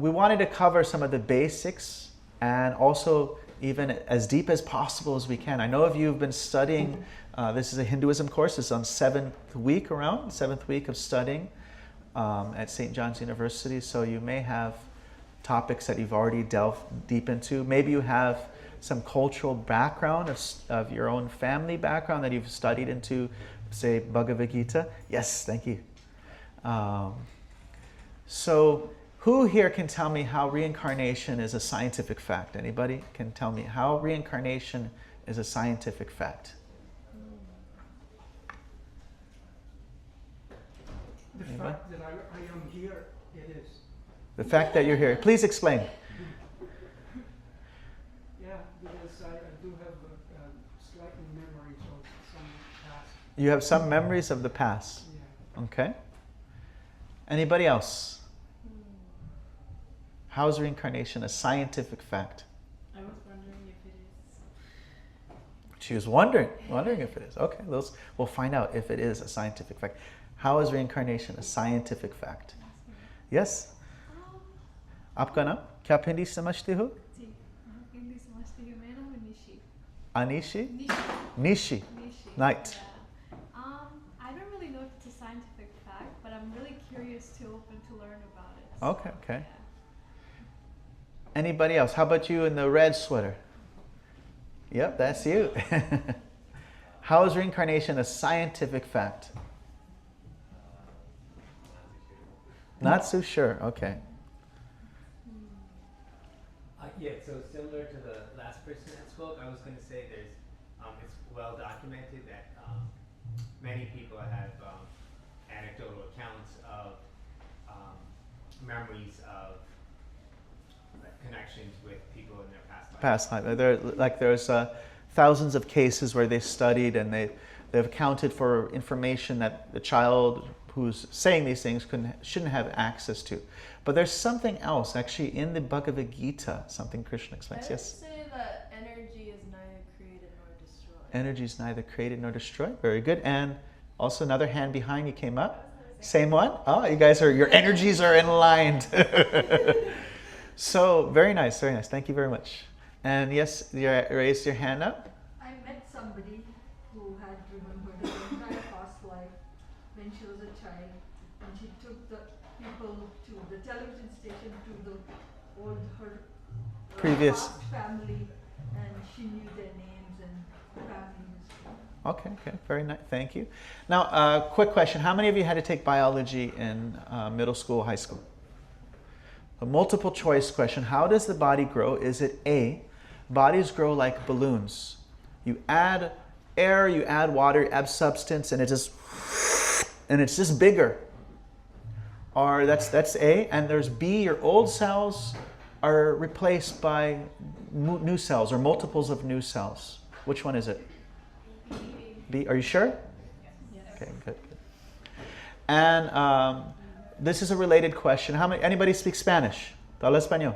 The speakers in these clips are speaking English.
we wanted to cover some of the basics and also even as deep as possible as we can. I know if you've been studying, this is a Hinduism course, it's on 7th week of studying at St. John's University, so you may have topics that you've already delved deep into. Maybe you have some cultural background of your own family background that you've studied into, say, Bhagavad Gita. Yes, thank you. So who here can tell me how reincarnation is a scientific fact? Anybody can tell me how reincarnation is a scientific fact? The fact that I am here, it is. The fact that you're here. Please explain. Yeah, because I do have slight memories of some past. You have some memories of the past. Yeah. Okay. Anybody else? How is reincarnation a scientific fact? I was wondering if it is. She was wondering if it is. Okay, we'll find out if it is a scientific fact. How is reincarnation a scientific fact? Yes? आपका नाम क्या आप हिंदी समझते हो? जी, हिंदी समझती हूँ। मेरा नाम Nishi. Anishi? Nishi. Nishi. Night. Yeah. I don't really know if it's a scientific fact, but I'm really curious to open to learn about it. So, Okay, okay. Yeah. Anybody else? How about you in the red sweater? Yep, that's you. How is reincarnation a scientific fact? Not so sure. Okay. Yeah, so similar to the last person that spoke, I was going to say there's, it's well documented that many people have anecdotal accounts of memories of connections with people in their past life. There's thousands of cases where they studied and they've accounted for information that the child who's saying these things shouldn't have access to. But there's something else actually in the Bhagavad Gita, something Krishna explains. Yes? I would say that energy is neither created nor destroyed. Energy is neither created nor destroyed. Very good. And also another hand behind you came up. Same one? Oh, you guys your energies are aligned. So, very nice, very nice. Thank you very much. And yes, you raised your hand up. I met somebody who had remembered her entire past life when she was a child, and she took the people to the television station to her Previous. past family, and she knew their names and family history. Okay, very nice. Thank you. Now, quick question. How many of you had to take biology in middle school, high school? A multiple choice question. How does the body grow? Is it A, bodies grow like balloons. You add air, you add water, you add substance, and it's just bigger. Or that's A. And there's B, your old cells are replaced by new cells or multiples of new cells. Which one is it? B. Are you sure? Yes. Okay, good. And this is a related question. Anybody speak Spanish? Habla español.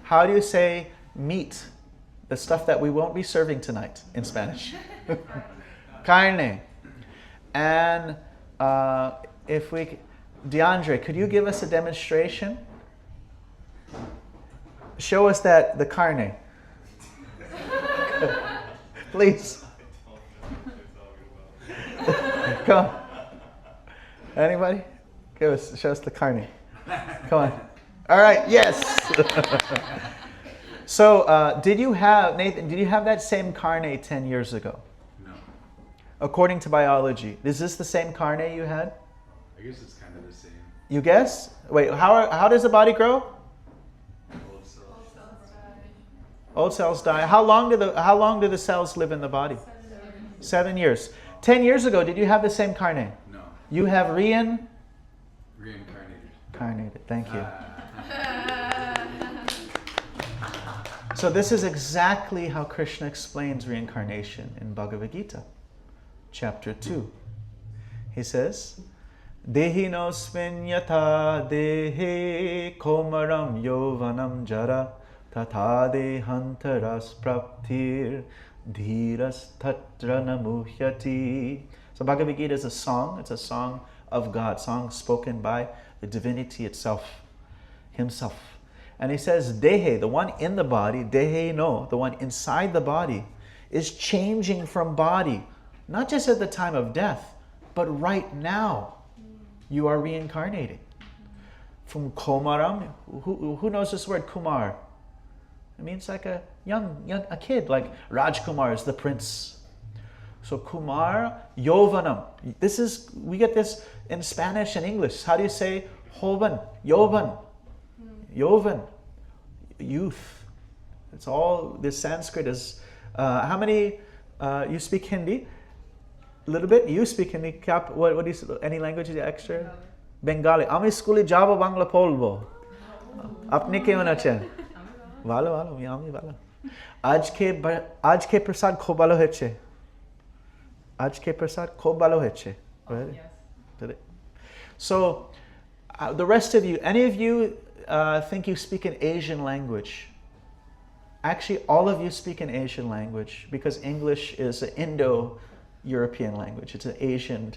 How do you say meat? The stuff that we won't be serving tonight in Spanish. Carne. And DeAndre, could you give us a demonstration? Show us the carne. Please. Come on. Anybody? Show us the carne. Come on. All right, yes. So, Nathan, did you have that same carne 10 years ago? No. According to biology, is this the same carne you had? I guess it's kind of the same. You guess? Wait, how does the body grow? Old cells. Old cells die. How long do the cells live in the body? 7 years. 10 years ago, did you have the same carne? No. You have Reincarnated. Reincarnated. Thank you. So this is exactly how Krishna explains reincarnation in Bhagavad Gita, chapter 2. He says, Dehinosmin yatha dehe komaram yovanam jara tatha dehantaras praptir dhiras tatra namuhyati. So Bhagavad Gita is a song. It's a song of God, song spoken by the divinity itself. himself. And he says, Dehe, the one in the body, Dehe no, the one inside the body, is changing from body, not just at the time of death, but right now. You are reincarnating. From Komaram, who knows this word, Kumar? It means like a a kid, like Rajkumar is the prince. So Kumar, Yovanam. We get this in Spanish and English. How do you say Jovan? Yovan. Yovan. Youth. It's all, this Sanskrit is, how many, you speak Hindi? A little bit? You speak Hindi. What do you say? Any language extra? Bengali. Ami skuli java bangla polbo. Apne ke hona chahiye? Valo, yami valo. Aaj ke prasad khub bhalo hoyeche. Aaj ke prasad khub bhalo hoyeche. Yes. So, the rest of you, any of you think you speak an Asian language? Actually, all of you speak an Asian language because English is an Indo-European language. It's an Asian,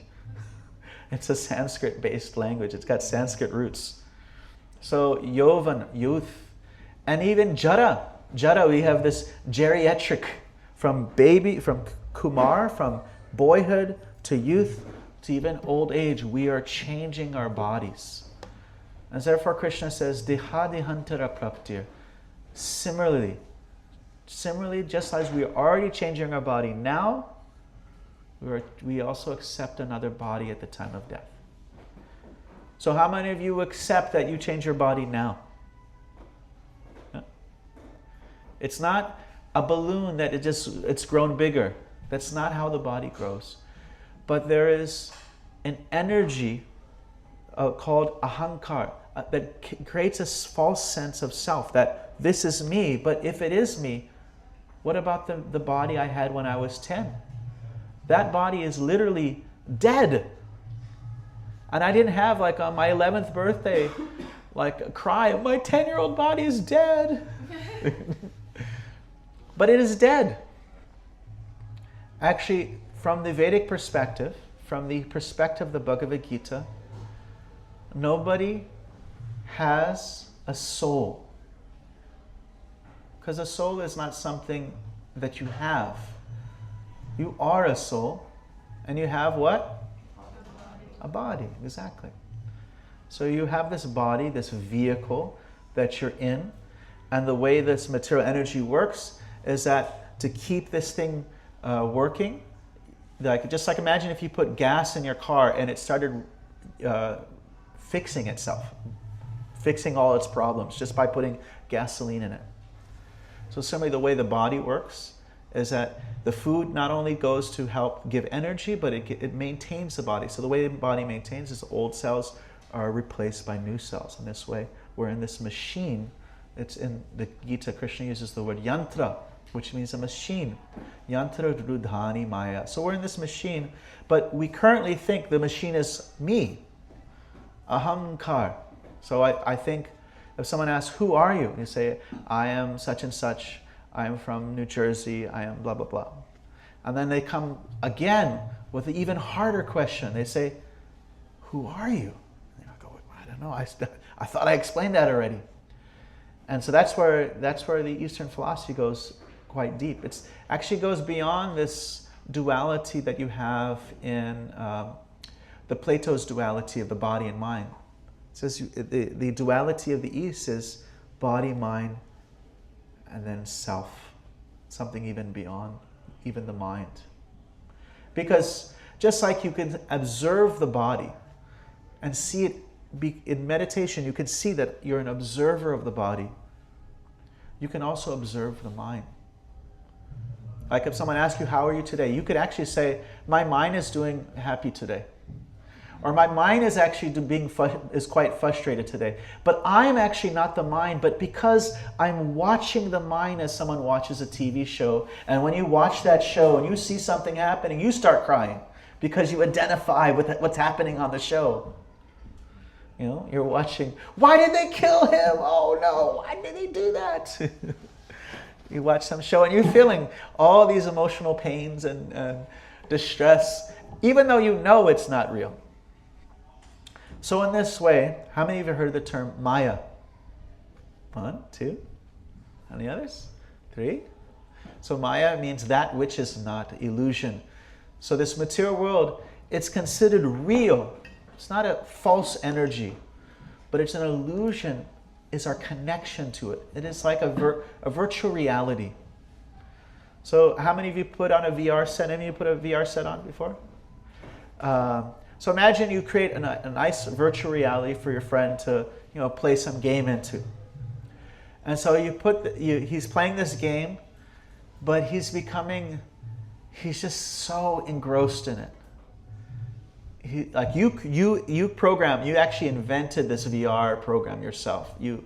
it's a Sanskrit-based language. It's got Sanskrit roots. So, Yovan, youth, and even Jara. Jara, we have this geriatric from Kumar, from boyhood to youth to even old age. We are changing our bodies. And therefore Krishna says, Dehadihantara praptir. Similarly, just as we are already changing our body now, we also accept another body at the time of death. So how many of you accept that you change your body now? It's not a balloon that it's grown bigger. That's not how the body grows. But there is an energy called ahankar that creates a false sense of self, that this is me. But if it is me, what about the body I had when I was 10? That body is literally dead. And I didn't have, like on my 11th birthday, like a cry, my 10-year-old body is dead. But it is dead. Actually, from the Vedic perspective, from the perspective of the Bhagavad Gita, nobody has a soul. Because a soul is not something that you have. You are a soul, and you have what? A body, exactly. So you have this body, this vehicle that you're in, and the way this material energy works is that to keep this thing working, just like imagine if you put gas in your car and it started fixing itself, fixing all its problems just by putting gasoline in it. So similarly, the way the body works is that the food not only goes to help give energy, but it maintains the body. So the way the body maintains is old cells are replaced by new cells. In this way, we're in this machine. It's in the Gita, Krishna uses the word yantra, which means a machine. Yantra rudhani maya. So we're in this machine, but we currently think the machine is me. Ahankar. So I think if someone asks, who are you? You say, I am such and such. I am from New Jersey. I am blah, blah, blah. And then they come again with an even harder question. They say, who are you? And I go, I don't know. I thought I explained that already. And so that's where the Eastern philosophy goes quite deep. It actually goes beyond this duality that you have in the Plato's duality of the body and mind. It says the duality of the East is body, mind, and then self. Something even beyond, even the mind. Because just like you can observe the body and see it in meditation, you can see that you're an observer of the body. You can also observe the mind. Like if someone asks you, how are you today? You could actually say, my mind is doing happy today. Or my mind is actually is quite frustrated today. But I'm actually not the mind, but because I'm watching the mind as someone watches a TV show, and when you watch that show and you see something happening, you start crying because you identify with what's happening on the show. You know, you're watching, why did they kill him? Oh no, why did they do that? You watch some show and you're feeling all these emotional pains and distress, even though you know it's not real. So in this way, how many of you have heard the term Maya? 1, 2. Any others? 3. So Maya means that which is not, illusion. So this material world, it's considered real. It's not a false energy, but it's an illusion, is our connection to it. It is like a virtual reality. So how many of you put on a VR set? Any of you put a VR set on before? So imagine you create a nice virtual reality for your friend to, play some game into. And so he's playing this game, but he's just so engrossed in it. You actually invented this VR program yourself. You're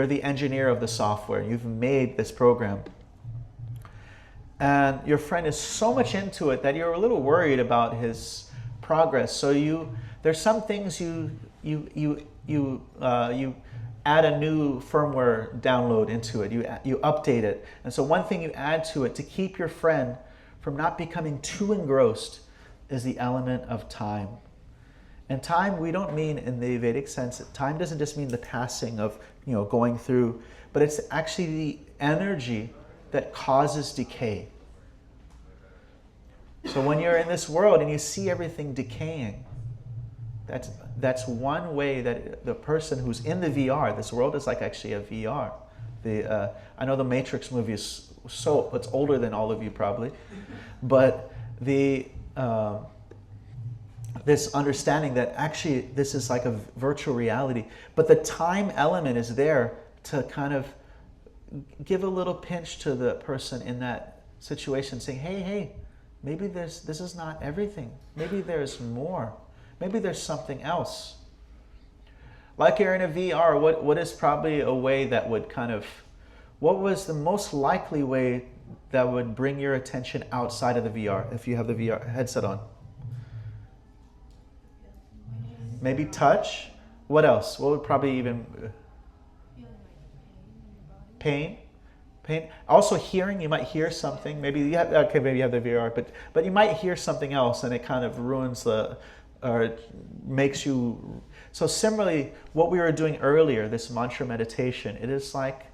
the engineer of the software. You've made this program. And your friend is so much into it that you're a little worried about his progress. So there's some things you add a new firmware download into it. You update it. And so one thing you add to it to keep your friend from not becoming too engrossed is the element of time. And time, we don't mean in the Vedic sense. Time doesn't just mean the passing of, going through, but it's actually the energy that causes decay. So when you're in this world and you see everything decaying, that's one way that the person who's in the VR, this world is like actually a VR. I know the Matrix movie is it's older than all of you probably, but this understanding that actually this is like a virtual reality, but the time element is there to kind of give a little pinch to the person in that situation, saying, hey, maybe this is not everything. Maybe there's more. Maybe there's something else. Like you're in a VR, what is probably a way that would what was the most likely way that would bring your attention outside of the VR, if you have the VR headset on? Maybe touch. What else? What would probably even... Pain. Also hearing, you might hear something. Maybe you have the VR, but you might hear something else and it kind of ruins or makes you... So similarly, what we were doing earlier, this mantra meditation, it is like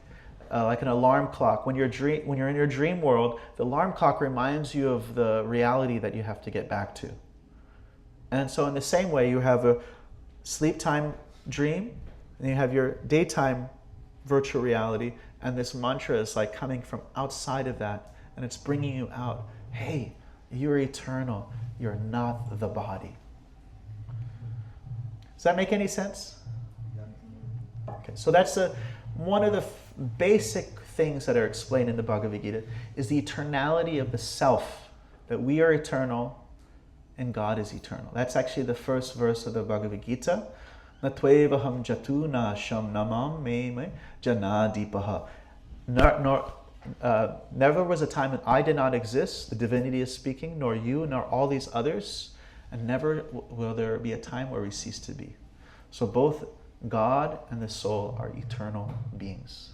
an alarm clock. When you're in your dream world, the alarm clock reminds you of the reality that you have to get back to. And so in the same way, you have a sleep time dream, and you have your daytime virtual reality, and this mantra is like coming from outside of that, and it's bringing you out. Hey, you're eternal. You're not the body. Does that make any sense? Okay, so that's one of the basic things that are explained in the Bhagavad Gita is the eternality of the self, that we are eternal and God is eternal. That's actually the first verse of the Bhagavad Gita. Na tvevaham jatu na sham namam me janadipaha. Never was a time when I did not exist, the divinity is speaking, nor you, nor all these others, and never will there be a time where we cease to be. So both God and the soul are eternal beings.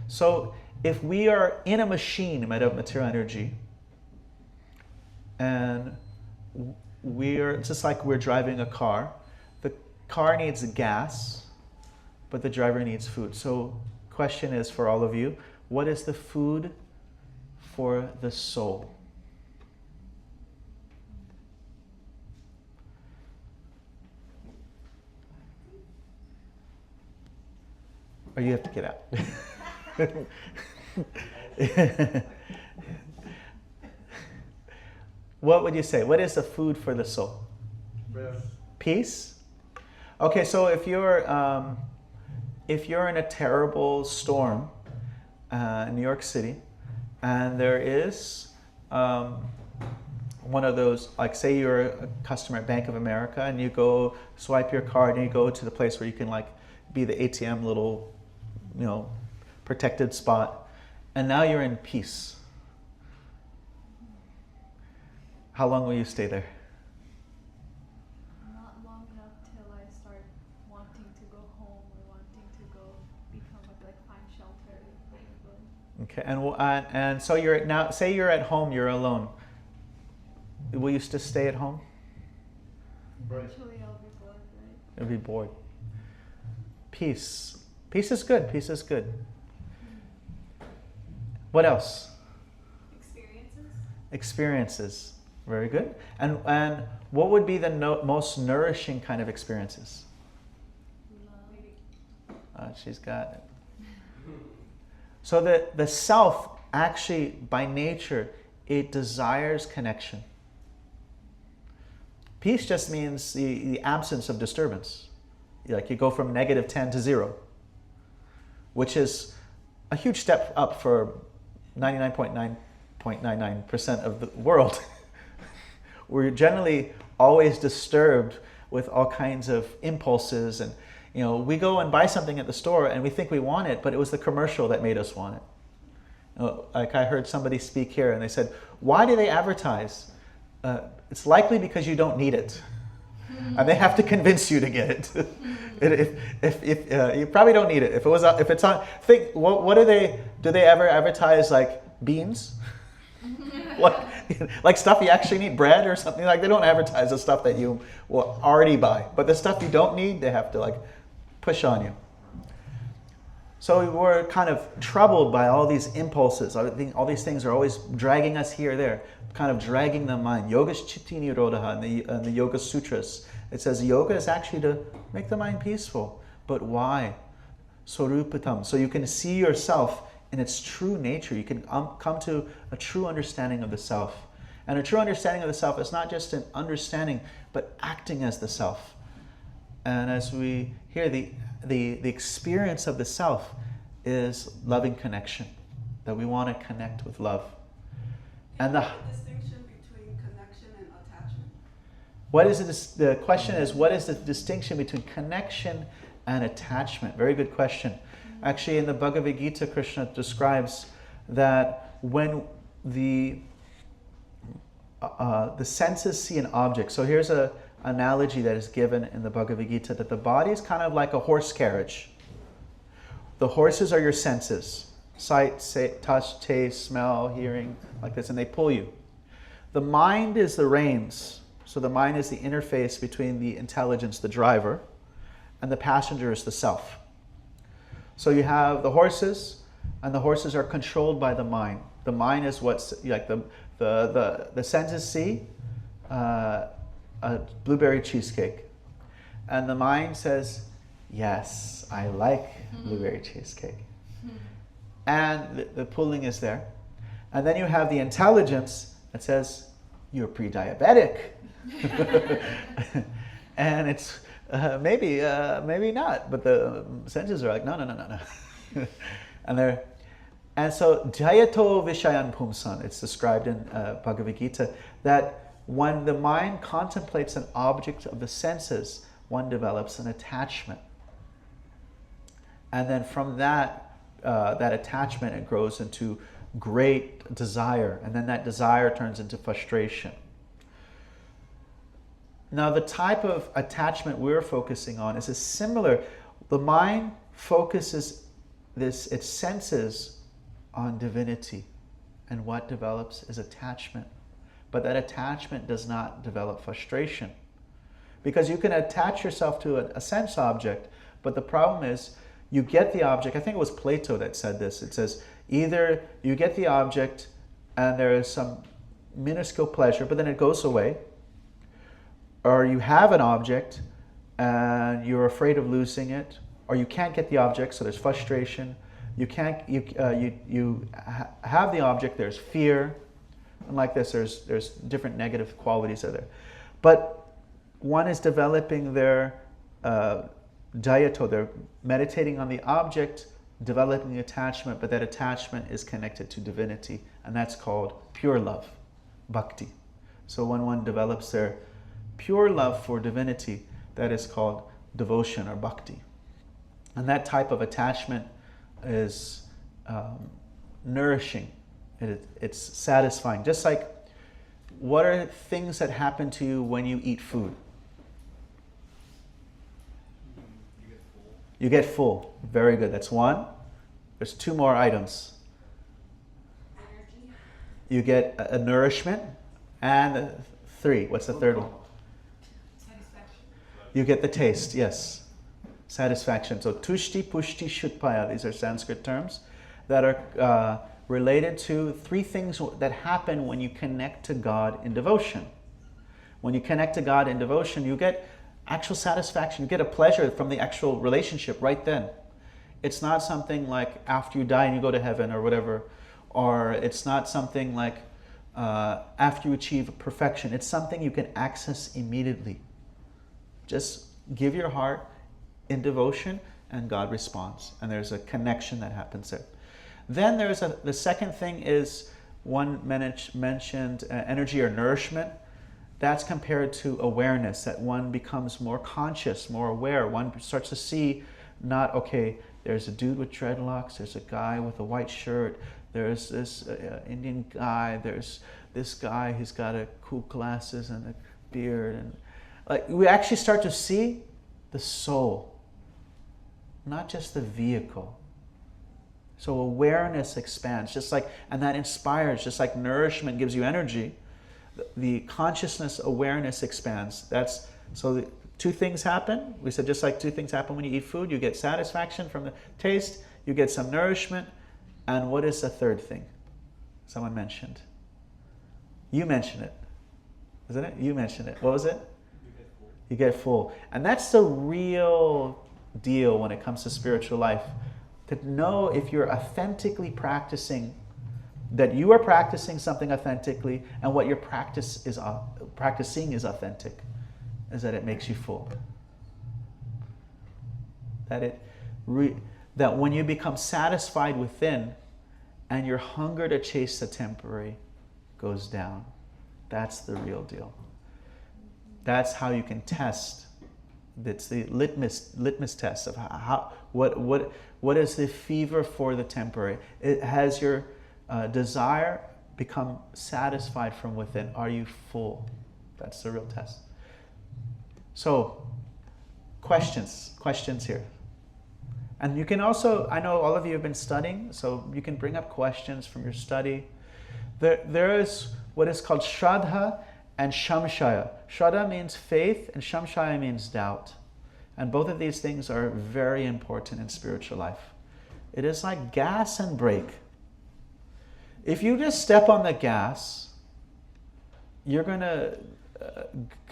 So if we are in a machine made of material energy, and it's just like we're driving a car. The car needs gas, but the driver needs food. So question is for all of you, what is the food for the soul? Or you have to get out. What would you say? What is the food for the soul? Peace? Okay, so if you're in a terrible storm in New York City, and there is one of those, like say you're a customer at Bank of America, and you go swipe your card, and you go to the place where you can be the ATM little, protected spot, and now you're in peace. How long will you stay there? Not long enough till I start wanting to go home or wanting to go become find shelter. Okay, and so you're now. Say you're at home. You're alone. Will you still stay at home? Eventually, I'll be bored, right? You'll be bored. Peace. Peace is good. Peace is good. What else? Experiences. Experiences. Very good. And what would be the most nourishing kind of experiences? She's got it. So the self, actually, by nature, it desires connection. Peace just means the absence of disturbance. Like you go from -10 to 0, which is a huge step up for 99.999% of the world. We're generally always disturbed with all kinds of impulses, and we go and buy something at the store and we think we want it, but it was the commercial that made us want it. Like I heard somebody speak here and they said, why do they advertise? It's likely because you don't need it. And they have to convince you to get it. if you probably don't need it. If it's on, think, what do they ever advertise, like beans? What, like stuff you actually need, bread or something? Like they don't advertise the stuff that you will already buy, but the stuff you don't need, they have to like push on you. So we're kind of troubled by all these impulses. I think all these things are always dragging us here or there, kind of dragging the mind. Yoga Chitti Nirodha in the Yoga Sutras. It says yoga is actually to make the mind peaceful. But why? Sorupatam. So you can see yourself in its true nature. You can come to a true understanding of the self. And a true understanding of the self is not just an understanding, but acting as the self. And as we hear, the experience of the self is loving connection, that we want to connect with love. And the distinction between connection and attachment. What is the question is, what is the distinction between connection and attachment? Very good question. Actually, in the Bhagavad Gita, Krishna describes that when the senses see an object. So here's an analogy that is given in the Bhagavad Gita, that the body is kind of like a horse carriage. The horses are your senses. Sight, touch, taste, smell, hearing, like this, and they pull you. The mind is the reins. So the mind is the interface between the intelligence, the driver, and the passenger is the self. So you have the horses, and the horses are controlled by the mind. The mind is what's like the senses see a blueberry cheesecake, and the mind says, yes, I like blueberry cheesecake. And the pulling is there. And then you have the intelligence that says, you're pre-diabetic. And it's maybe not, but the senses are like, no. And so Jayato Vishayan Pumsan, it's described in Bhagavad Gita, that when the mind contemplates an object of the senses, one develops an attachment. And then from that attachment, it grows into great desire. And then that desire turns into frustration. Now, the type of attachment we're focusing on is similar. The mind focuses its senses on divinity. And what develops is attachment. But that attachment does not develop frustration. Because you can attach yourself to a sense object, but the problem is you get the object. I think it was Plato that said this. It says either you get the object and there is some minuscule pleasure, but then it goes away, or you have an object and you're afraid of losing it, or you can't get the object, so there's frustration. You have the object, there's fear, and like this, there's different negative qualities there. But one is developing their dayato, they're meditating on the object, developing attachment, but that attachment is connected to divinity, and that's called pure love, bhakti. So when one develops their pure love for divinity, that is called devotion or bhakti. And that type of attachment is nourishing. It's satisfying. Just like, what are things that happen to you when you eat food? You get full. Very good. That's one. There's two more items. Energy. You get a nourishment. And three. What's the third one? Satisfaction. You get the taste. Yes. satisfaction. So tushti, pushti, shutpaya, these are Sanskrit terms that are related to three things that happen when you connect to God in devotion. When you connect to God in devotion, you get actual satisfaction, you get a pleasure from the actual relationship right then. It's not something like after you die and you go to heaven or whatever, or it's not something like after you achieve perfection. It's something you can access immediately. Just give your heart in devotion and God responds. And there's a connection that happens there. Then there's the second thing is one mentioned energy or nourishment. That's compared to awareness, that one becomes more conscious, more aware. One starts to see not, okay, there's a dude with dreadlocks, there's a guy with a white shirt, there's this Indian guy, there's this guy who's got a cool glasses and a beard. And like we actually start to see the soul, not just the vehicle. So awareness expands, just like, and that inspires, just like nourishment gives you energy. The consciousness awareness expands. So the two things happen. We said just like two things happen when you eat food. You get satisfaction from the taste, you get some nourishment, and what is the third thing? Someone mentioned. You mentioned it. Isn't it? You mentioned it. What was it? You get full. And that's the real deal when it comes to spiritual life. To know if you're authentically practicing, that you are practicing something authentically, and what your practicing is authentic, is that it makes you full. That when you become satisfied within, and your hunger to chase the temporary goes down. That's the real deal. That's how you can test. It's the litmus test of what is the fever for the temporary. Has your desire become satisfied from within? Are you full? That's the real test. So, questions here. And you can also, I know all of you have been studying, so you can bring up questions from your study. There is what is called Shraddha and Shamshaya. Shraddha means faith and Shamshaya means doubt. And both of these things are very important in spiritual life. It is like gas and brake. If you just step on the gas, you're gonna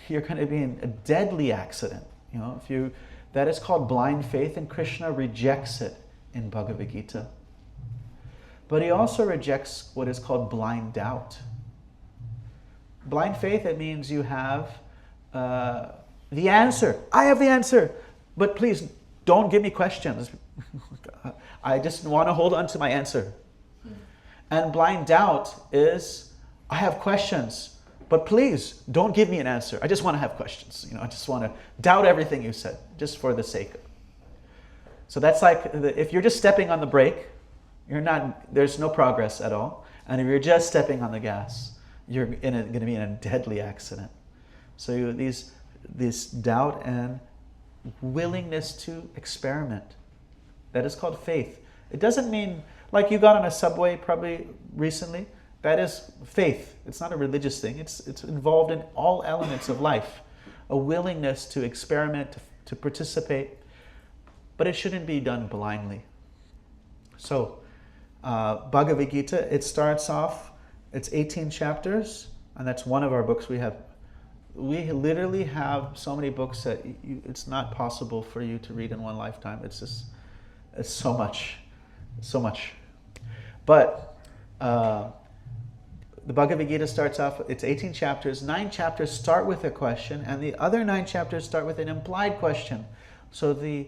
be in a deadly accident. You know, that is called blind faith, and Krishna rejects it in Bhagavad Gita. But he also rejects what is called blind doubt. Blind faith, it means you have the answer. I have the answer, but please don't give me questions. I just want to hold on to my answer. And blind doubt is, I have questions, but please don't give me an answer. I just want to have questions. I just want to doubt everything you said, just for the sake of it. So that's like, if you're just stepping on the brake, there's no progress at all. And if you're just stepping on the gas, you're going to be in a deadly accident. So this doubt and willingness to experiment, that is called faith. It doesn't mean, like you got on a subway probably recently, that is faith. It's not a religious thing. It's involved in all elements of life. A willingness to experiment, to participate, but it shouldn't be done blindly. So, Bhagavad Gita, it starts off, it's 18 chapters, and that's one of our books we have. We literally have so many books that it's not possible for you to read in one lifetime. It's so much. But the Bhagavad Gita starts off, it's 18 chapters. 9 chapters start with a question, and the other 9 chapters start with an implied question. So the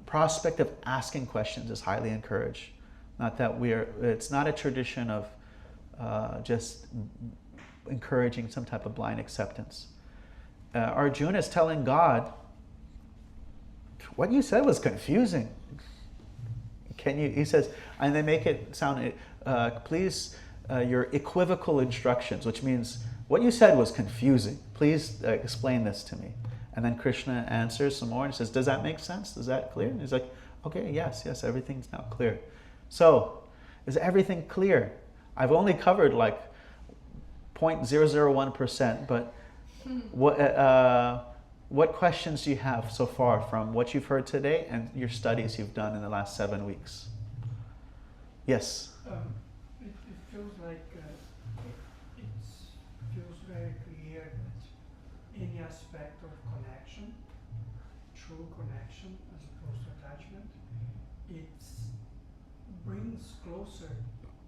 prospect of asking questions is highly encouraged. It's not a tradition of just encouraging some type of blind acceptance. Arjuna is telling God, what you said was confusing. He says, and they make it sound, please, your equivocal instructions, which means what you said was confusing. Please explain this to me. And then Krishna answers some more and says, does that make sense? Is that clear? And he's like, okay, yes, everything's now clear. So, is everything clear? I've only covered like 0.001%, but what questions do you have so far from what you've heard today and your studies you've done in the last 7 weeks? Yes? It feels like it feels very clear that any aspect of connection, true connection as opposed to attachment, it brings closer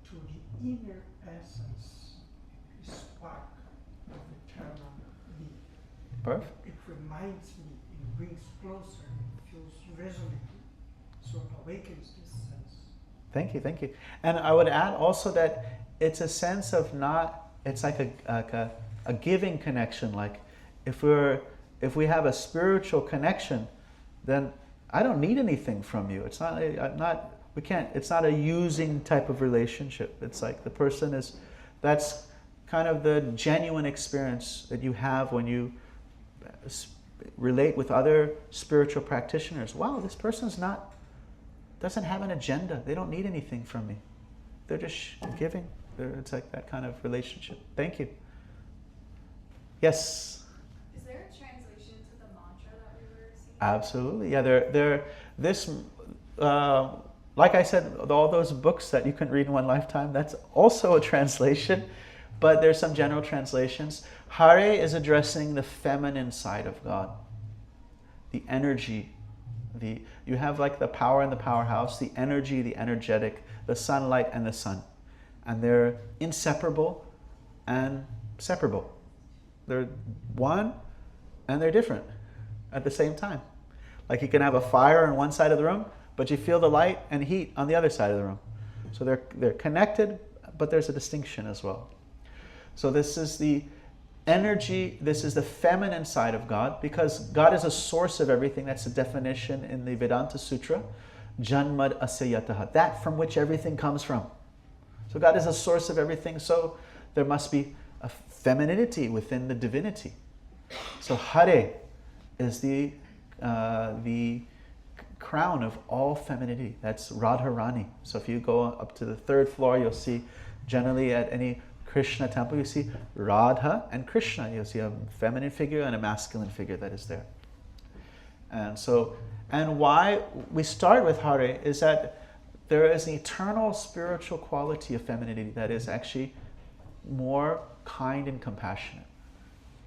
to the inner essence, spark of eternal being. Perfect. It reminds me, it brings closer, it feels resonant, so it awakens this sense. Thank you, thank you. And I would add also that it's a sense of not, it's like a giving connection. Like if we have a spiritual connection, then I don't need anything from you. It's not, it's not a using type of relationship. It's like the person is, that's kind of the genuine experience that you have when you relate with other spiritual practitioners. Wow, this person's doesn't have an agenda. They don't need anything from me. They're just giving. It's like that kind of relationship. Thank you. Yes? Is there a translation to the mantra that we were seeing? Absolutely. Yeah, like I said, all those books that you can read in one lifetime, that's also a translation, but there's some general translations. Hare is addressing the feminine side of God, the energy. You have like the power and the powerhouse, the energy, the energetic, the sunlight and the sun. And they're inseparable and separable. They're one and they're different at the same time. Like you can have a fire on one side of the room, but you feel the light and heat on the other side of the room. So they're connected, but there's a distinction as well. So this is the energy, this is the feminine side of God, because God is a source of everything. That's the definition in the Vedanta Sutra, Janmad Asayataha, that from which everything comes from. So God is a source of everything, so there must be a femininity within the divinity. So Hare is the crown of all femininity. That's Radharani. So if you go up to the 3rd floor, you'll see generally at any Krishna temple, you see Radha and Krishna. You'll see a feminine figure and a masculine figure that is there. And why we start with Hare is that there is an eternal spiritual quality of femininity that is actually more kind and compassionate.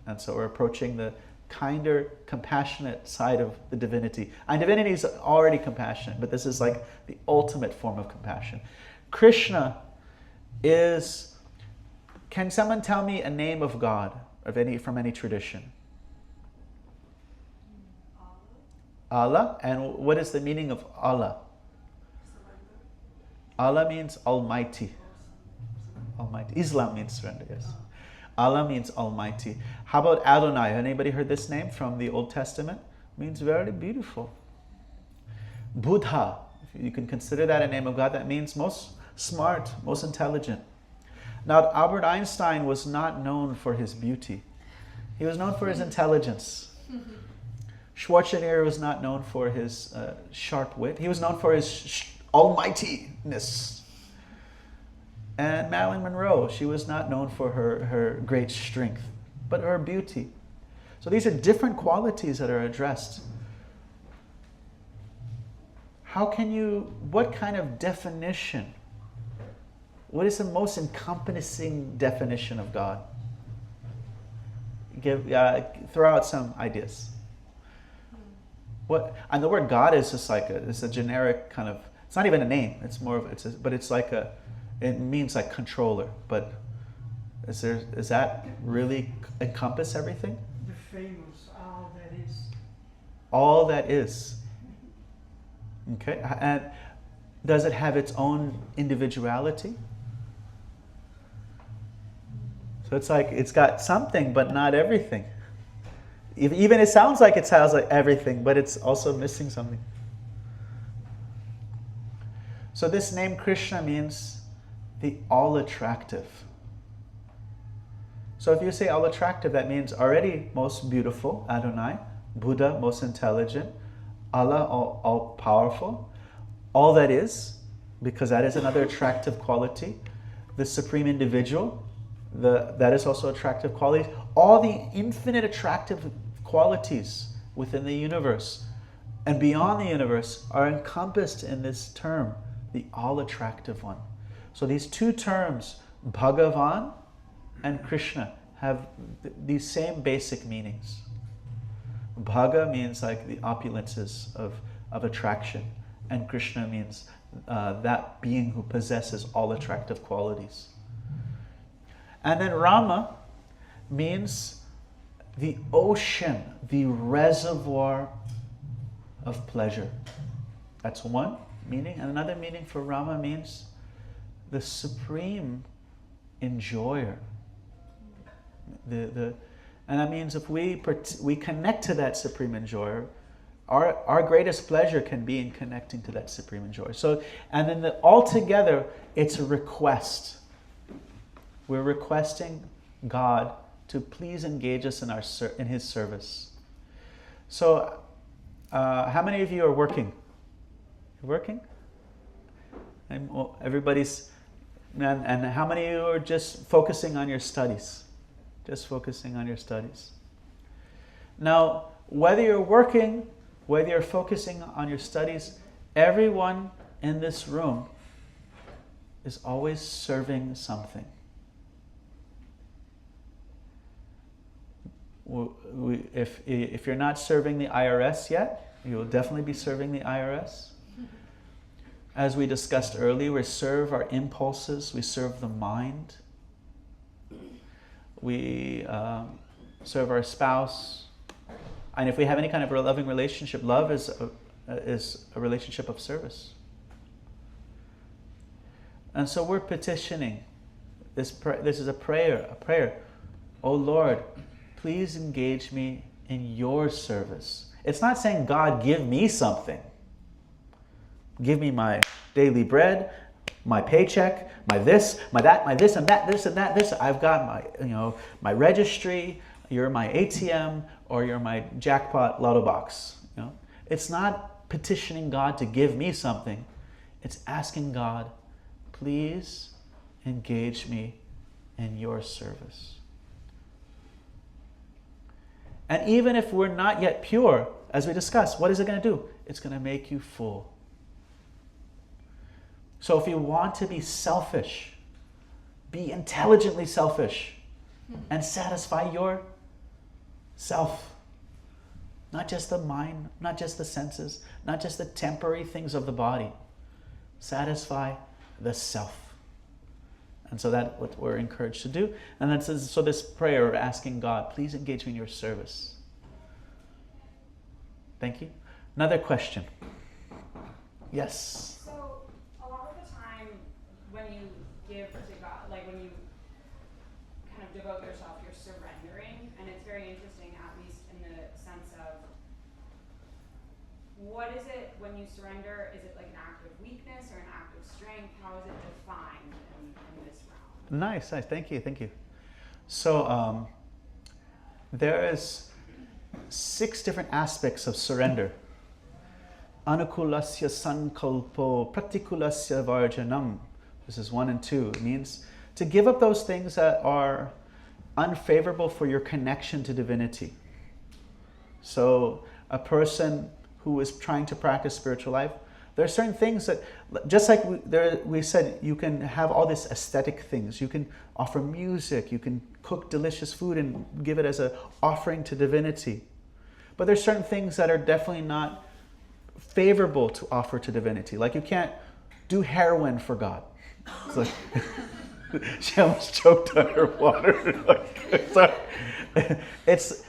And so we're approaching the kinder, compassionate side of the divinity. And divinity is already compassionate, but this is like the ultimate form of compassion. Krishna is... Can someone tell me a name of God from any tradition? Allah. And what is the meaning of Allah? Allah means Almighty. Almighty. Islam means surrender, yes. Allah means Almighty. How about Adonai? Anybody heard this name from the Old Testament? It means very beautiful. Buddha, if you can consider that a name of God, that means most smart, most intelligent. Now, Albert Einstein was not known for his beauty. He was known for his intelligence. Schwarzenegger was not known for his sharp wit. He was known for his almightiness. And Marilyn Monroe, she was not known for her great strength, but her beauty. So these are different qualities that are addressed. What kind of definition? What is the most encompassing definition of God? Throw out some ideas. And the word God is just like it's a generic kind of. It's not even a name. It's more of it means like controller. But is that really encompass everything? The famous all that is. All that is. Okay, and does it have its own individuality? So it's like it's got something, but not everything. Even it sounds like it has like everything, but it's also missing something. So this name Krishna means the all-attractive. So if you say all-attractive, that means already most beautiful, Adonai, Buddha, most intelligent, Allah, all-powerful, all that is, because that is another attractive quality, the supreme individual, that is also attractive qualities. All the infinite attractive qualities within the universe and beyond the universe are encompassed in this term, the all-attractive one. So these two terms, Bhagavan and Krishna, have these same basic meanings. Bhaga means like the opulences of attraction, and Krishna means that being who possesses all attractive qualities. And then Rama means the ocean, the reservoir of pleasure. That's one meaning. And another meaning for Rama means the supreme enjoyer. And that means if we connect to that supreme enjoyer, our greatest pleasure can be in connecting to that supreme enjoyer. So, and then altogether, it's a request. We're requesting God to please engage us in His service. So, how many of you are working? You're working? Everybody's, and how many of you are just focusing on your studies? Just focusing on your studies. Now, whether you're working, whether you're focusing on your studies, everyone in this room is always serving something. If you're not serving the IRS yet, you will definitely be serving the IRS. As we discussed earlier, we serve our impulses, we serve the mind, we serve our spouse, and if we have any kind of a loving relationship, love is a relationship of service. And so we're petitioning. This is a prayer. Oh Lord, please engage me in your service. It's not saying, God, give me something. Give me my daily bread, my paycheck, my this, my that, my this and that, this and that, this. I've got my registry, you're my ATM, or you're my jackpot lotto box. It's not petitioning God to give me something. It's asking God, please engage me in your service. And even if we're not yet pure, as we discussed, what is it going to do? It's going to make you full. So if you want to be selfish, be intelligently selfish and satisfy yourself. Not just the mind, not just the senses, not just the temporary things of the body. Satisfy the self. And so that's what we're encouraged to do. And then so this prayer, asking God, please engage me in your service. Thank you. Another question. Yes. So a lot of the time when you give to God, like when you kind of devote yourself, you're surrendering. And it's very interesting, at least in the sense of, what is it when you surrender? Is it like an act of weakness or an act of strength? How is it defined in this realm? Nice. Thank you. So there is 6 different aspects of surrender. Anukulasya sankalpo pratikulasya varjanam. This is 1 and 2. It means to give up those things that are unfavorable for your connection to divinity. So a person who is trying to practice spiritual life, there are certain things that, just like we said, you can have all these aesthetic things. You can offer music, you can cook delicious food and give it as an offering to divinity. But there's certain things that are definitely not favorable to offer to divinity. Like you can't do heroin for God. It's like, she almost choked underwater.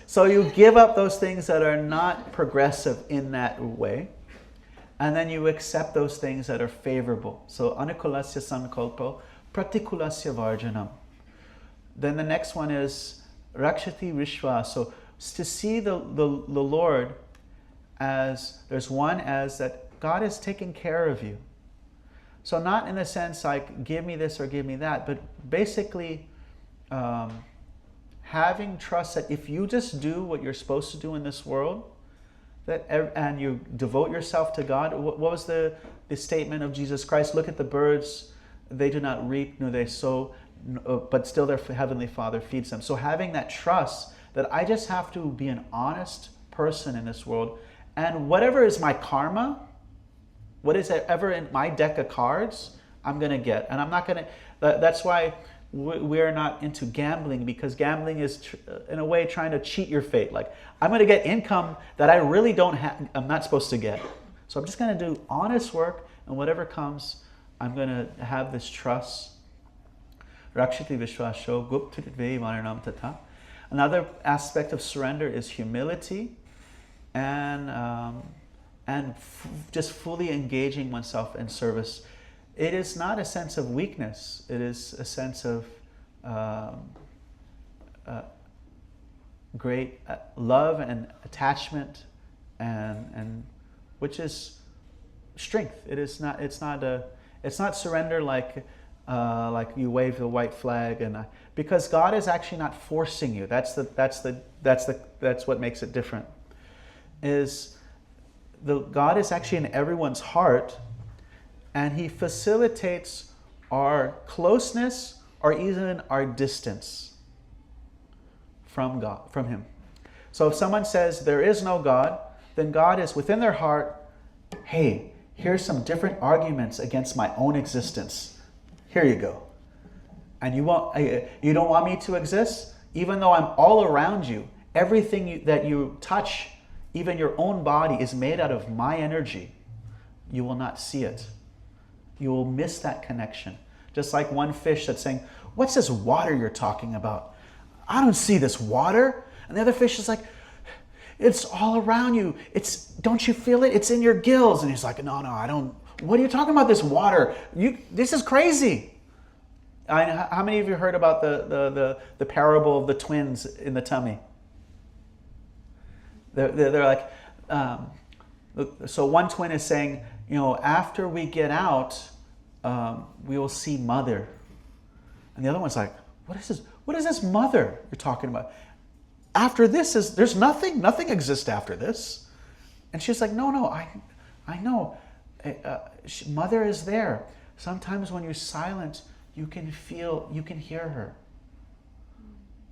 So you give up those things that are not progressive in that way. And then you accept those things that are favorable. So anukulasya sankalpo, pratikulasya varjanam. Then the next one is rakshati vishwa. So to see the Lord as, there's one as that God is taking care of you. So not in the sense like give me this or give me that, but basically having trust that if you just do what you're supposed to do in this world, and you devote yourself to God. What was the statement of Jesus Christ? Look at the birds. They do not reap nor they sow, but still their heavenly Father feeds them. So having that trust that I just have to be an honest person in this world, and whatever is my karma, what is ever in my deck of cards, I'm going to get. And I'm not going to, that's why we're not into gambling, because gambling is in a way trying to cheat your fate. Like, I'm going to get income that I really don't have, I'm not supposed to get. So I'm just going to do honest work, and whatever comes, I'm going to have this trust. Rakshiti Vishwasho Guptitve Varanam Tata. Another aspect of surrender is humility and just fully engaging oneself in service. It is not a sense of weakness. It is a sense of great love and attachment, and which is strength. It is not. It's not surrender like you wave the white flag, and because God is actually not forcing you. That's what makes it different. God is actually in everyone's heart, and He facilitates our closeness or even our distance from God, from Him. So if someone says there is no God, then God is within their heart. Hey, here's some different arguments against my own existence. Here you go. And you don't want me to exist? Even though I'm all around you, everything that you touch, even your own body, is made out of my energy. You will not see it. You will miss that connection. Just like one fish that's saying, what's this water you're talking about? I don't see this water. And the other fish is like, it's all around you. Don't you feel it? It's in your gills. And he's like, no, I don't. What are you talking about, this water? This is crazy. How many of you heard about the parable of the twins in the tummy? They're like, so one twin is saying, after we get out, we will see mother. And the other one's like, what is this mother you're talking about? After this there's nothing exists after this. And she's like, no, I know. Mother is there. Sometimes when you're silent, you can hear her.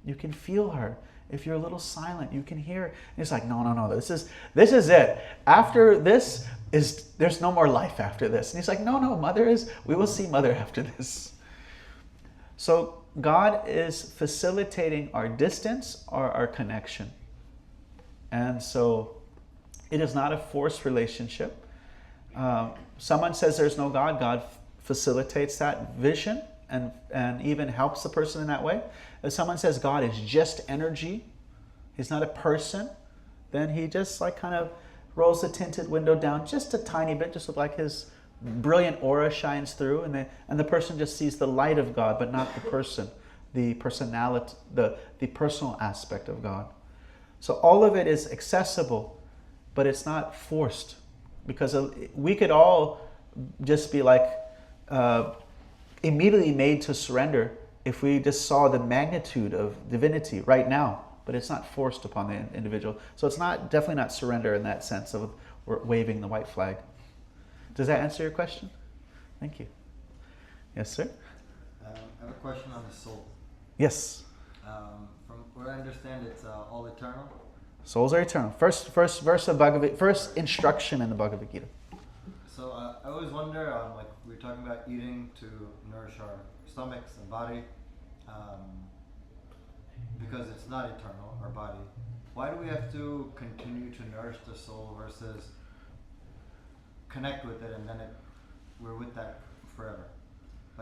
You can feel her. If you're a little silent, you can hear. And it's like, no, this is it. After this there's no more life after this. And he's like, no, we will see mother after this. So God is facilitating our distance or our connection. And so it is not a forced relationship. Someone says there's no God, God facilitates that vision and even helps the person in that way. If someone says God is just energy, He's not a person, then He just kind of rolls the tinted window down just a tiny bit, just like His brilliant aura shines through, and the person just sees the light of God, but not the person, the personality, the personal aspect of God. So all of it is accessible, but it's not forced, because we could all just be immediately made to surrender if we just saw the magnitude of divinity right now, but it's not forced upon the individual. So it's definitely not surrender in that sense of waving the white flag. Does that answer your question? Thank you. Yes, sir? I have a question on the soul. Yes. From what I understand, it's all eternal. Souls are eternal. First verse of first instruction in the Bhagavad Gita. So I always wonder, we're talking about eating to nourish our stomachs and body, because it's not eternal, our body. Why do we have to continue to nourish the soul versus connect with it and then we're with that forever?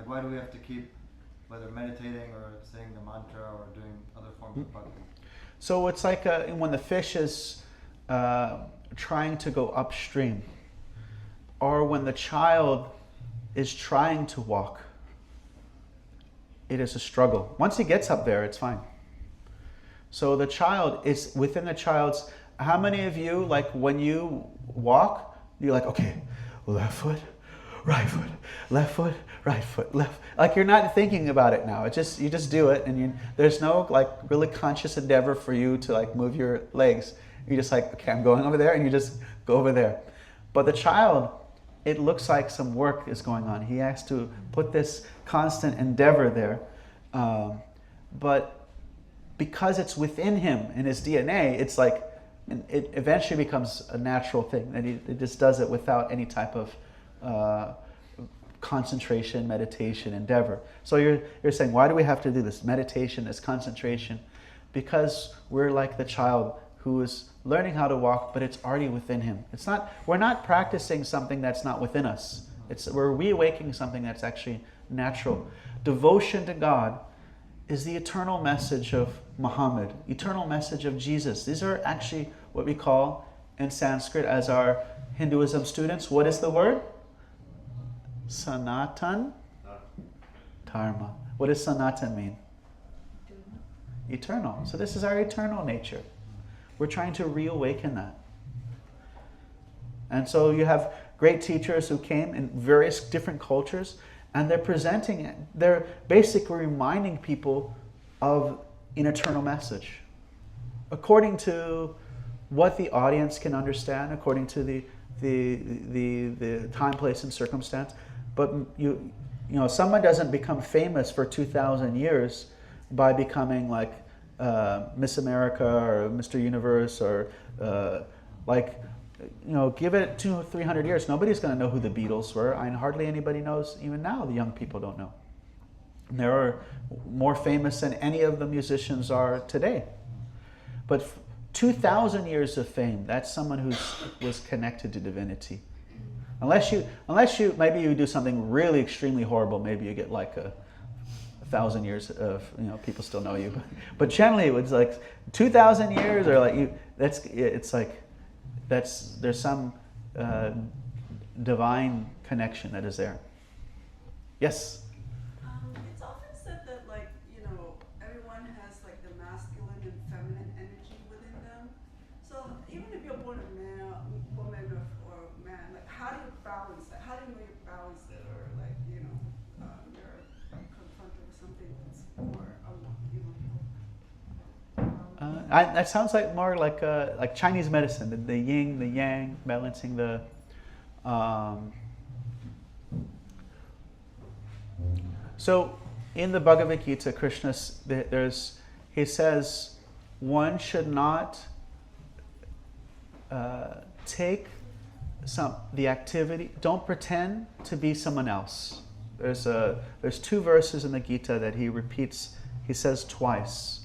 Why do we have to keep, whether meditating or saying the mantra or doing other forms of bhakti? So it's like when the fish is trying to go upstream, or when the child is trying to walk. It is a struggle. Once he gets up there, it's fine. So the child is within the child's. How many of you, when you walk, you're like, okay, left foot, right foot, left foot, right foot, left. You're not thinking about it now. You just do it, and there's no really conscious endeavor for you to move your legs. You're just okay, I'm going over there, and you just go over there. But the child, it looks like some work is going on. He has to put this constant endeavor there. But because it's within him in his DNA, it's like it eventually becomes a natural thing, and it just does it without any type of concentration, meditation, endeavor. So you're saying, why do we have to do this meditation, this concentration? Because we're like the child who is learning how to walk, but it's already within him. We're not practicing something that's not within us. We're reawakening something that's actually natural. Devotion to God is the eternal message of Muhammad, eternal message of Jesus. These are actually what we call in Sanskrit, as our Hinduism students, what is the word? Sanatan Dharma. What does Sanatan mean? Eternal. So this is our eternal nature. We're trying to reawaken that. And so you have great teachers who came in various different cultures, and they're presenting it. They're basically reminding people of an eternal message, according to what the audience can understand, according to the time, place, and circumstance. But you know, someone doesn't become famous for 2,000 years by becoming like Miss America or Mr. Universe or give it 200 or 300 years, nobody's going to know who the Beatles were, and hardly anybody knows. Even now, the young people don't know. They are more famous than any of the musicians are today. But 2,000 years of fame, that's someone who was connected to divinity. Unless you maybe you do something really extremely horrible, maybe you get like a 1,000 years of, people still know you. But generally it was like 2,000 years, or like there's some divine connection that is there. Yes? It's often said that everyone has the masculine and feminine energy within them. So even if you're born a man, woman, or man, how do you balance that? How do you know you balance it, or you're confronted with something that's more that sounds like more like Chinese medicine, the yin, the yang, balancing the. So in the Bhagavad Gita, Krishna, he says, one should not take the activity. Don't pretend to be someone else. There's 2 verses in the Gita that he repeats. He says twice.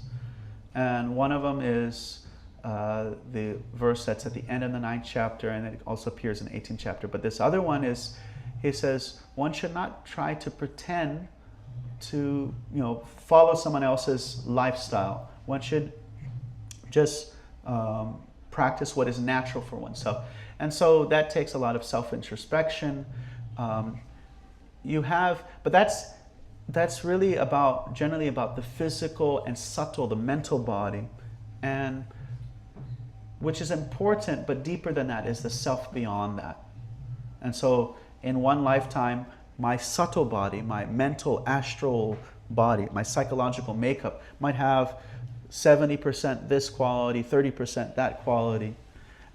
And one of them is the verse that's at the end of the 9th chapter, and it also appears in the 18th chapter. But this other one is, he says, one should not try to pretend to, follow someone else's lifestyle. One should just practice what is natural for oneself. And so that takes a lot of self-introspection. But that's really generally about the physical and subtle, the mental body, and which is important, but deeper than that is the self beyond that. And so in one lifetime, my subtle body, my mental astral body, my psychological makeup might have 70% this quality, 30% that quality.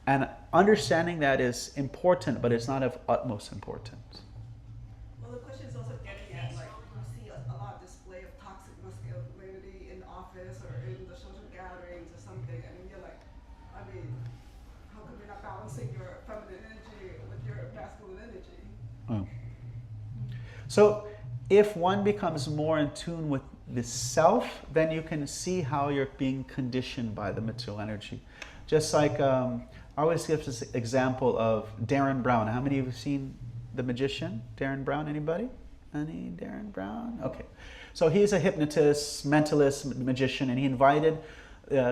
And understanding that is important, but it's not of utmost importance. Well, the question is also getting at, you see a lot of display of toxic masculinity in the office or in the social gatherings or something, and you're like, how come you're not balancing your feminine energy with your masculine energy? Oh. So if one becomes more in tune with the self, then you can see how you're being conditioned by the material energy. Just like, I always give this example of Darren Brown. How many of you have seen The Magician? Darren Brown, anybody? Any Darren Brown? Okay. So he's a hypnotist, mentalist, magician, and he invited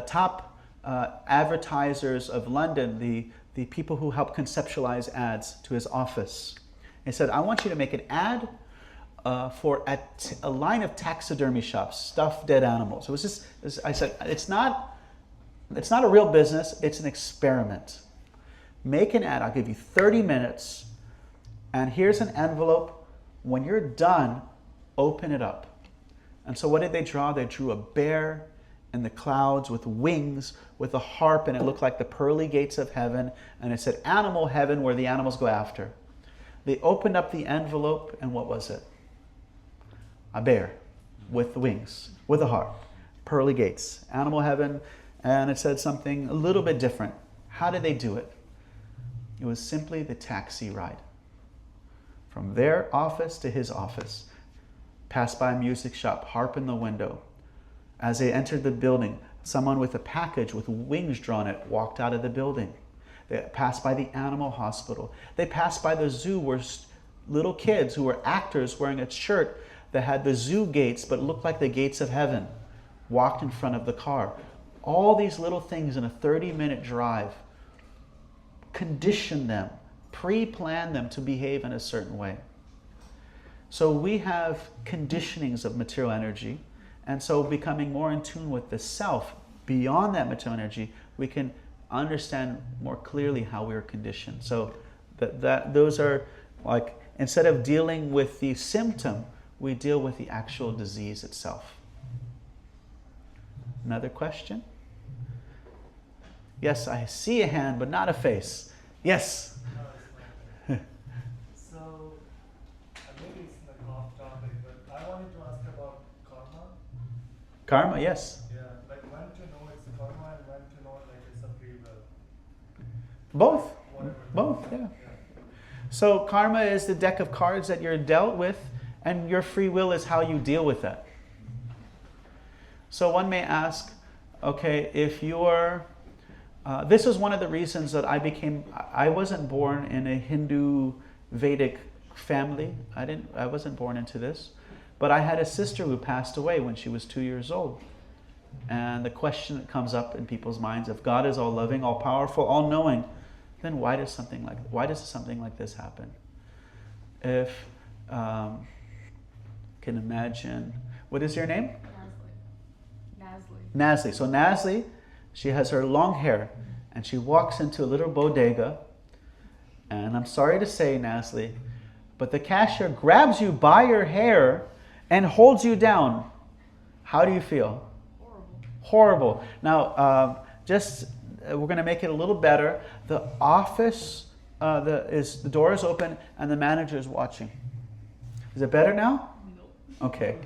top advertisers of London, the people who help conceptualize ads, to his office. He said, I want you to make an ad for a line of taxidermy shops, stuffed dead animals. It was just, I said, it's not a real business, it's an experiment. Make an ad, I'll give you 30 minutes, and here's an envelope. When you're done, open it up. And so what did they draw? They drew a bear in the clouds with wings, with a harp, and it looked like the pearly gates of heaven, and it said animal heaven, where the animals go after. They opened up the envelope, and what was it? A bear with wings, with a harp. pearly gates, animal heaven, and it said something a little bit different. How did they do it? It was simply the taxi ride. From their office to his office. Pass by a music shop, harp in the window. As they entered the building, someone with a package with wings drawn it walked out of the building. They passed by the animal hospital. They passed by the zoo where little kids who were actors wearing a shirt that had the zoo gates but looked like the gates of heaven walked in front of the car. All these little things in a 30-minute drive condition them, pre-plan them to behave in a certain way. So we have conditionings of material energy, and so becoming more in tune with the self beyond that material energy, we can understand more clearly how we're conditioned. So those are like, instead of dealing with the symptom, we deal with the actual disease itself. Another question? Yes, I see a hand, but not a face. Yes? So, maybe it's like off topic, but I wanted to ask about karma. Karma, yes. Yeah, like when to know it's karma and when to know like it's a free will. Both. Whatever. Both, yeah. So karma is the deck of cards that you're dealt with, and your free will is how you deal with that. So one may ask, okay, if you're... this is one of the reasons that I wasn't born in a Hindu Vedic family. I wasn't born into this. But I had a sister who passed away when she was 2 years old. And the question that comes up in people's minds, if God is all loving, all powerful, all knowing, then why does something like this happen? If can imagine, what is your name? Nasli. So Nasli, she has her long hair, and she walks into a little bodega, and I'm sorry to say, Nasli, but the cashier grabs you by your hair and holds you down. How do you feel? Horrible. Now, we're going to make it a little better. The office, the door is open, and the manager is watching. Is it better now? No. Okay.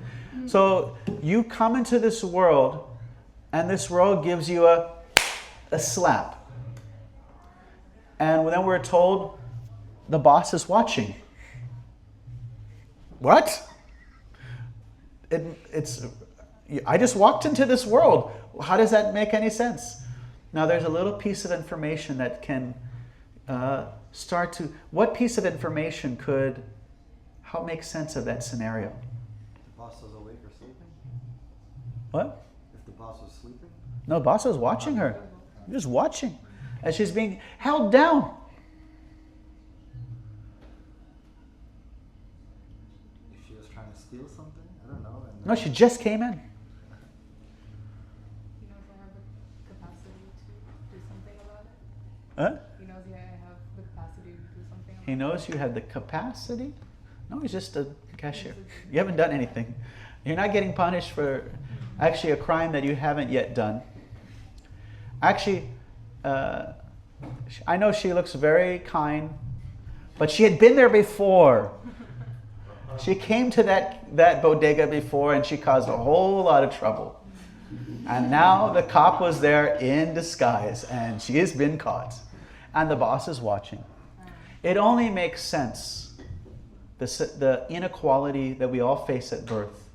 So you come into this world, and this world gives you a slap. And then we're told the boss is watching. What? I just walked into this world. How does that make any sense? Now there's a little piece of information that can what piece of information could help make sense of that scenario? The boss was awake or sleeping? What? If the boss was sleeping? No, the boss was watching her. Just watching. As she's being held down. If she was trying to steal something? I don't know. No, she just came in. He knows I have the capacity to do something about it. Huh? He knows I have the capacity to do something about it. He knows you have the capacity? No, he's just a cashier. You haven't done anything. You're not getting punished for actually a crime that you haven't yet done. Actually, I know she looks very kind, but she had been there before. She came to that bodega before, and she caused a whole lot of trouble. And now the cop was there in disguise, and she has been caught. And the boss is watching. It only makes sense, the inequality that we all face at birth.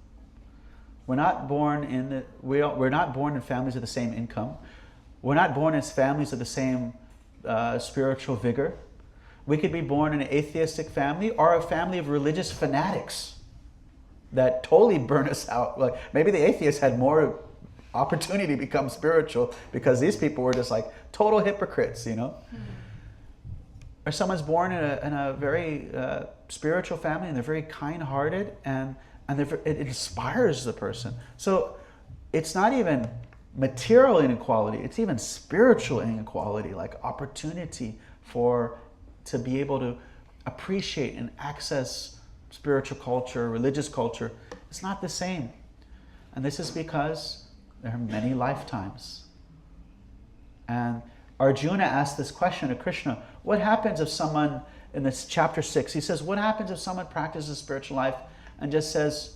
We're not born in families of the same income. We're not born as families of the same spiritual vigor. We could be born in an atheistic family or a family of religious fanatics that totally burn us out. Like maybe the atheists had more opportunity to become spiritual because these people were just like total hypocrites, you know? Or someone's born in a very spiritual family and they're very kind-hearted and it inspires the person. So it's not even material inequality, it's even spiritual inequality, like opportunity to be able to appreciate and access spiritual culture, religious culture. It's not the same. And this is because there are many lifetimes. And Arjuna asked this question to Krishna, what happens if someone, in this chapter 6, he says, what happens if someone practices spiritual life and just says,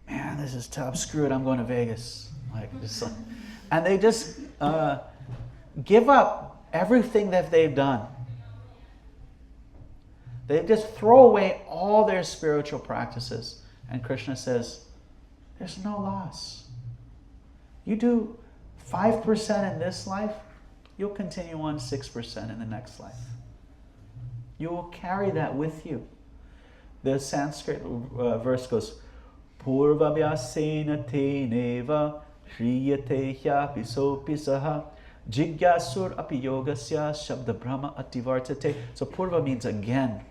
man, this is tough, screw it, I'm going to Vegas. And they just give up everything that they've done. They just throw away all their spiritual practices. And Krishna says, there's no loss. You do 5% in this life, you'll continue on 6% in the next life. You will carry that with you. The Sanskrit verse goes, Purvavyasena te neva shriyate hyapi sopi saha jigyasur api yogasya shabda brahma ativartate. So purva means again.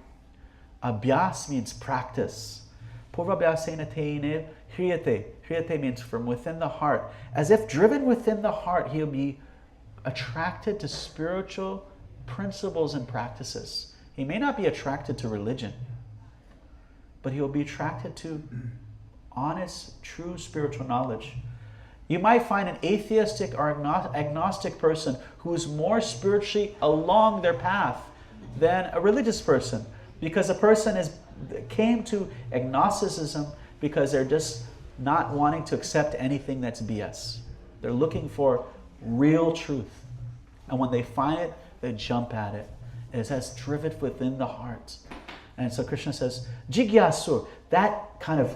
Abhyas means practice. Purvavyasena te neva shriyate. Shriyate means from within the heart. As if driven within the heart, he'll be attracted to spiritual principles and practices. He may not be attracted to religion, but he will be attracted to honest, true spiritual knowledge. You might find an atheistic or agnostic person who is more spiritually along their path than a religious person, because a person came to agnosticism because they're just not wanting to accept anything that's BS. They're looking for real truth. And when they find it, they jump at it. It says, driven within the heart. And so Krishna says, Jigyasur, that kind of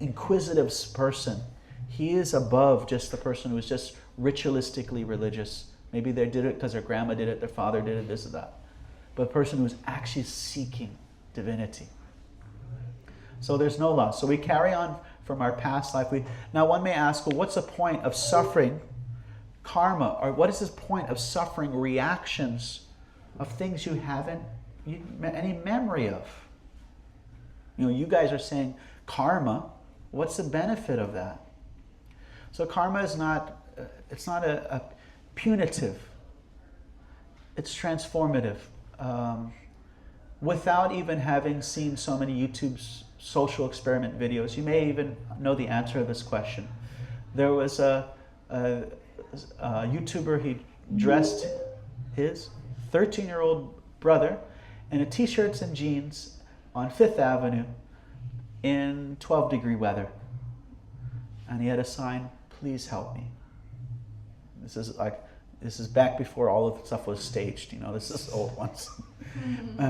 inquisitive person, he is above just the person who is just ritualistically religious. Maybe they did it because their grandma did it, their father did it, this or that. But a person who is actually seeking divinity. So there's no loss. So we carry on from our past life. Now one may ask, well, what's the point of suffering karma? Or what is the point of suffering reactions of things you haven't any memory of? You guys are saying karma. What's the benefit of that? So karma is not, it's not a punitive. It's transformative. Without even having seen so many YouTube's social experiment videos, you may even know the answer to this question. There was a YouTuber, he dressed his 13-year-old brother in a t-shirts and jeans on 5th Avenue in 12-degree weather. And he had a sign, please help me. This is back before all of the stuff was staged, this is old ones.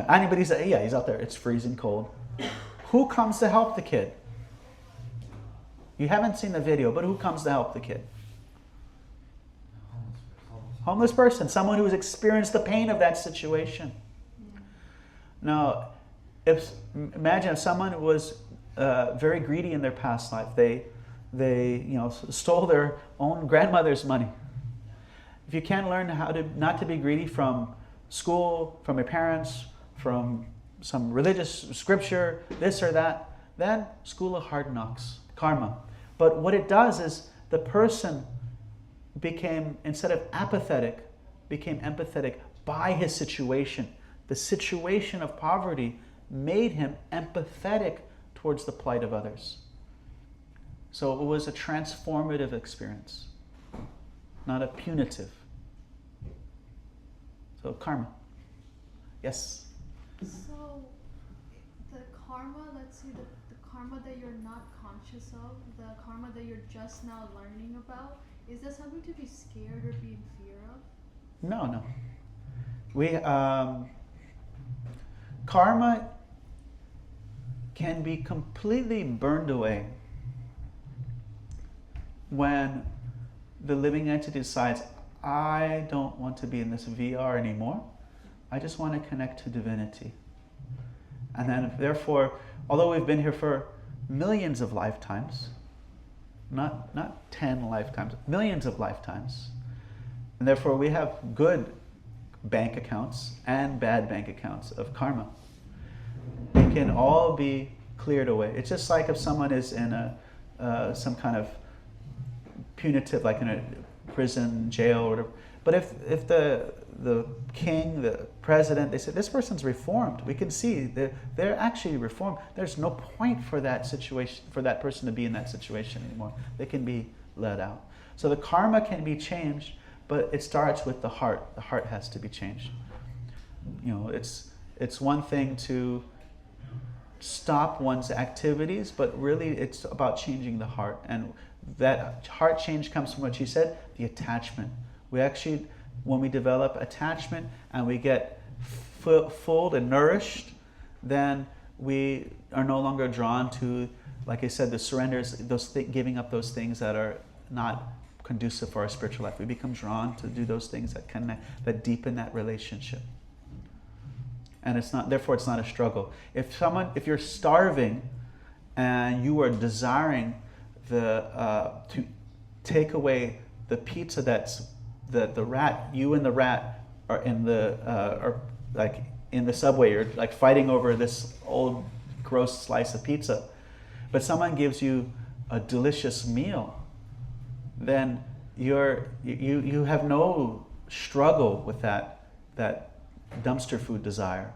Anybody say, yeah, he's out there, it's freezing cold. Who comes to help the kid? You haven't seen the video, but who comes to help the kid? Homeless person, someone who has experienced the pain of that situation. Now, imagine if someone was very greedy in their past life. They stole their own grandmother's money. If you can't learn how to not to be greedy from school, from your parents, from some religious scripture, this or that, then school of hard knocks, karma. But what it does is the person became, instead of apathetic, became empathetic by his situation. The situation of poverty made him empathetic towards the plight of others. So it was a transformative experience, not a punitive. So karma. Yes? So the karma, let's say the karma that you're not conscious of, the karma that you're just now learning about, is that something to be scared or be in fear of? No. Karma can be completely burned away when the living entity decides, I don't want to be in this VR anymore. I just want to connect to divinity. And then, therefore, although we've been here for millions of lifetimes, not 10 lifetimes, millions of lifetimes, and therefore we have good bank accounts and bad bank accounts of karma. They can all be cleared away. It's just like if someone is in some kind of punitive, like in a prison, jail, or whatever. But if the king, the president, they said, this person's reformed. We can see they're actually reformed. There's no point for that situation, for that person to be in that situation anymore. They can be let out. So the karma can be changed, but it starts with the heart. The heart has to be changed. It's one thing to stop one's activities, but really it's about changing the heart. And that heart change comes from what you said, the attachment. We actually, when we develop attachment and we get full and nourished, then we are no longer drawn to, like I said, the surrenders, giving up those things that are not conducive for our spiritual life. We become drawn to do those things that connect, that deepen that relationship. And therefore it's not a struggle. If you're starving and you are desiring to take away the pizza that's the rat, you and the rat are in the subway, you're like fighting over this old gross slice of pizza, but someone gives you a delicious meal, then you have no struggle with that dumpster food desire,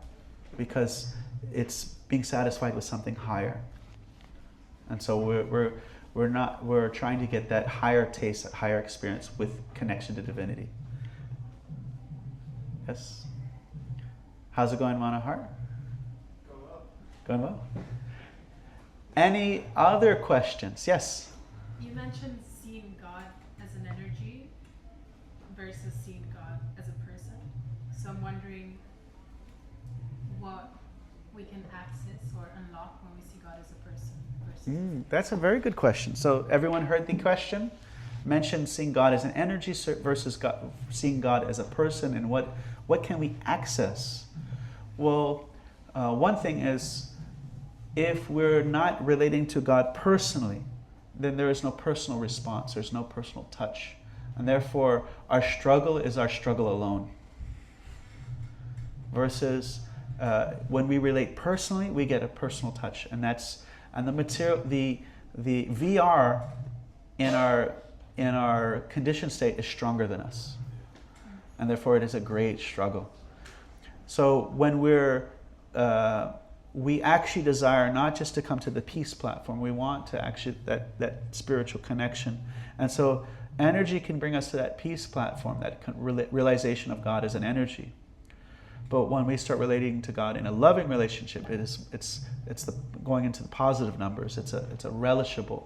because it's being satisfied with something higher. And so we're trying to get that higher taste, that higher experience with connection to divinity. Yes? How's it going, Mana Heart? Going well. Going well? Any other questions? Yes? You mentioned seeing God as an energy versus seeing God as a person. So I'm wondering what we can access or unlock when we see God as a person versus That's a very good question. So everyone heard the question? Mentioned seeing God as an energy versus seeing God as a person, and what can we access? Well, one thing is, if we're not relating to God personally, then there is no personal response, there's no personal touch. And therefore, our struggle is our struggle alone. Versus when we relate personally, we get a personal touch. And the material, the VR in our conditioned state is stronger than us. And therefore, it is a great struggle. So when we actually desire not just to come to the peace platform, we want to actually that spiritual connection. And so energy can bring us to that peace platform, that realization of God as an energy. But when we start relating to God in a loving relationship, it's going into the positive numbers. It's a relishable.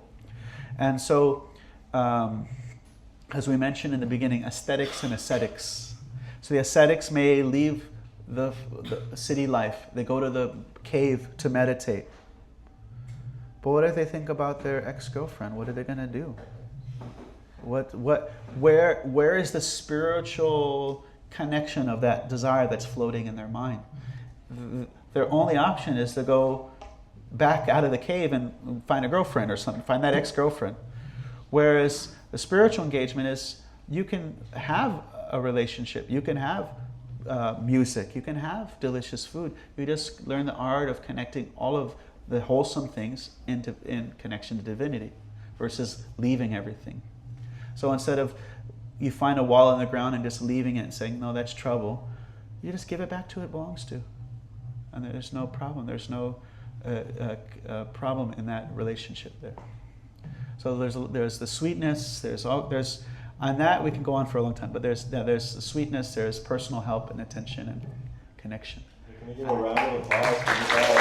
And so, as we mentioned in the beginning, aesthetics and ascetics. So the ascetics may leave the city life. They go to the cave to meditate. But what if they think about their ex-girlfriend? What are they going to do? Where is the spiritual connection of that desire that's floating in their mind? Their only option is to go back out of the cave and find a girlfriend or something, find that ex-girlfriend. Whereas the spiritual engagement is, you can have a relationship, you can have music, you can have delicious food. You just learn the art of connecting all of the wholesome things in connection to divinity versus leaving everything. So instead of you find a wall in the ground and just leaving it and saying, no, that's trouble, you just give it back to who it belongs to. And there's no problem. There's no problem in that relationship there. So there's the sweetness, on that we can go on for a long time, but there's the sweetness, there's personal help and attention and connection. Can we give a round of applause for this all?